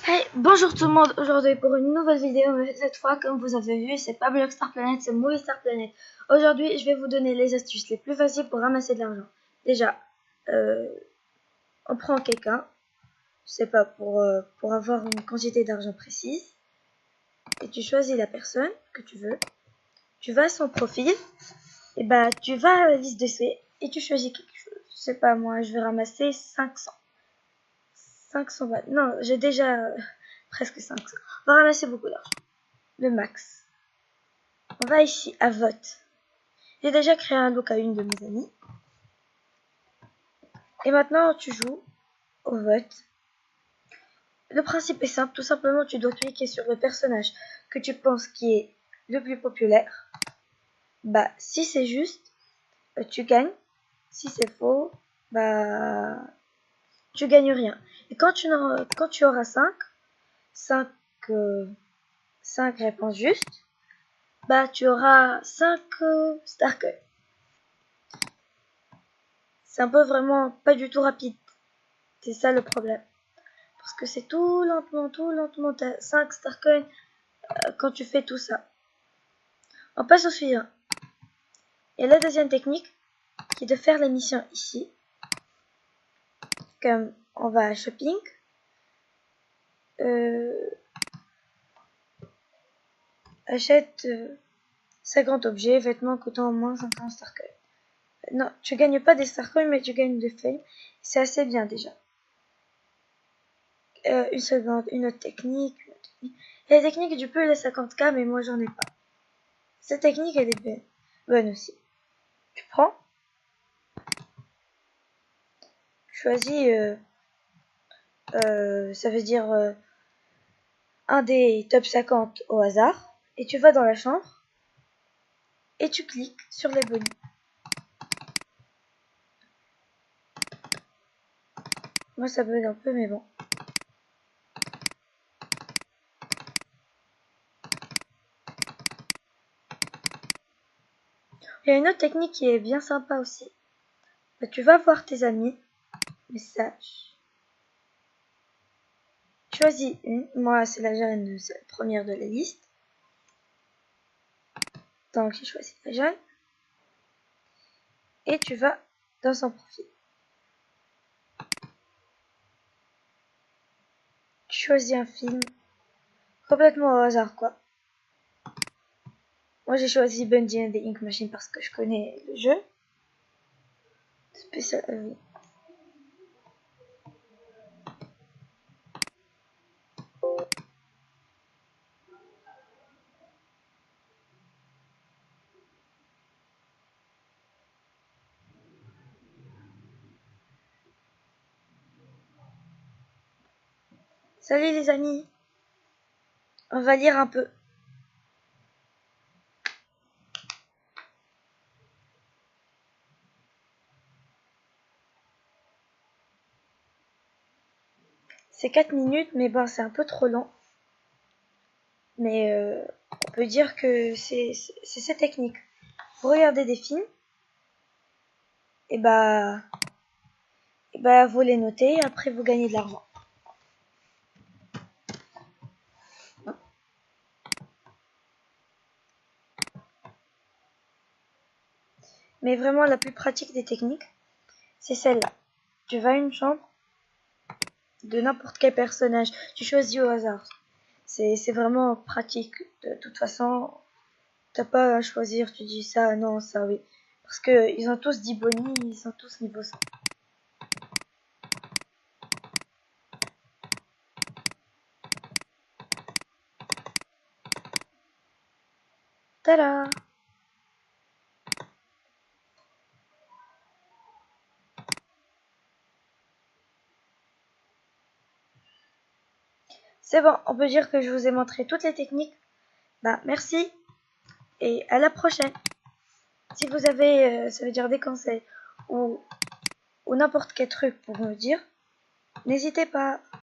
Hey, bonjour tout le monde, aujourd'hui pour une nouvelle vidéo, mais cette fois comme vous avez vu c'est pas Blockstar Planet, c'est Movie Star Planet. Aujourd'hui je vais vous donner les astuces les plus faciles pour ramasser de l'argent. Déjà, on prend quelqu'un, je sais pas, pour avoir une quantité d'argent précise, et tu choisis la personne que tu veux, tu vas à son profil, et bah tu vas à la liste de faits, et tu choisis quelque chose. Je sais pas moi, je vais ramasser 500 balles, non j'ai déjà presque 500, on va ramasser beaucoup d'argent. Le max. On va ici à vote. J'ai déjà créé un look à une de mes amies. Et maintenant, tu joues au vote. Le principe est simple. Tout simplement, tu dois cliquer sur le personnage que tu penses qui est le plus populaire. Bah, si c'est juste, tu gagnes. Si c'est faux, bah, tu gagnes rien. Et quand tu auras 5 réponses justes, bah, tu auras 5 Star Coins. C'est un peu vraiment pas du tout rapide. C'est ça le problème. Parce que c'est tout lentement, t'as 5 star coins quand tu fais tout ça. On passe au suivant. Et la deuxième technique, qui est de faire les missions ici. Comme on va à shopping. Achète 50 objets, vêtements coûtant au moins 500 star coins. Non, tu gagnes pas des star coins, mais tu gagnes de fame. C'est assez bien déjà. Une seconde, une autre technique. Et la technique du peu les 50k, mais moi j'en ai pas. Cette technique, elle est bonne aussi. Tu prends, choisis, ça veut dire un des top 50 au hasard, et tu vas dans la chambre, et tu cliques sur les bonus. Moi ça bug un peu, mais bon. Il y a une autre technique qui est bien sympa aussi. Bah, tu vas voir tes amis, messages. Choisis une. Moi c'est la jeune, c'est la première de la liste. Donc j'ai choisi la jeune. Et tu vas dans son profil. Tu choisis un film complètement au hasard quoi. Moi j'ai choisi Bundy and the Ink Machine parce que je connais le jeu. Spécial. Salut les amis, on va lire un peu. C'est 4 minutes, mais bon, c'est un peu trop long. Mais on peut dire que c'est cette technique. Vous regardez des films, et bah vous les notez, et après vous gagnez de l'argent. Mais vraiment, la plus pratique des techniques, c'est celle-là. Tu vas à une chambre de n'importe quel personnage, tu choisis au hasard. C'est vraiment pratique. De toute façon, t'as pas à choisir, tu dis ça, non, ça, oui. Parce que ils ont tous dit Bonnie, ils sont tous niveau 100. Tada! C'est bon, on peut dire que je vous ai montré toutes les techniques. Bah, merci et à la prochaine. Si vous avez, ça veut dire des conseils ou n'importe quel truc pour me dire, n'hésitez pas.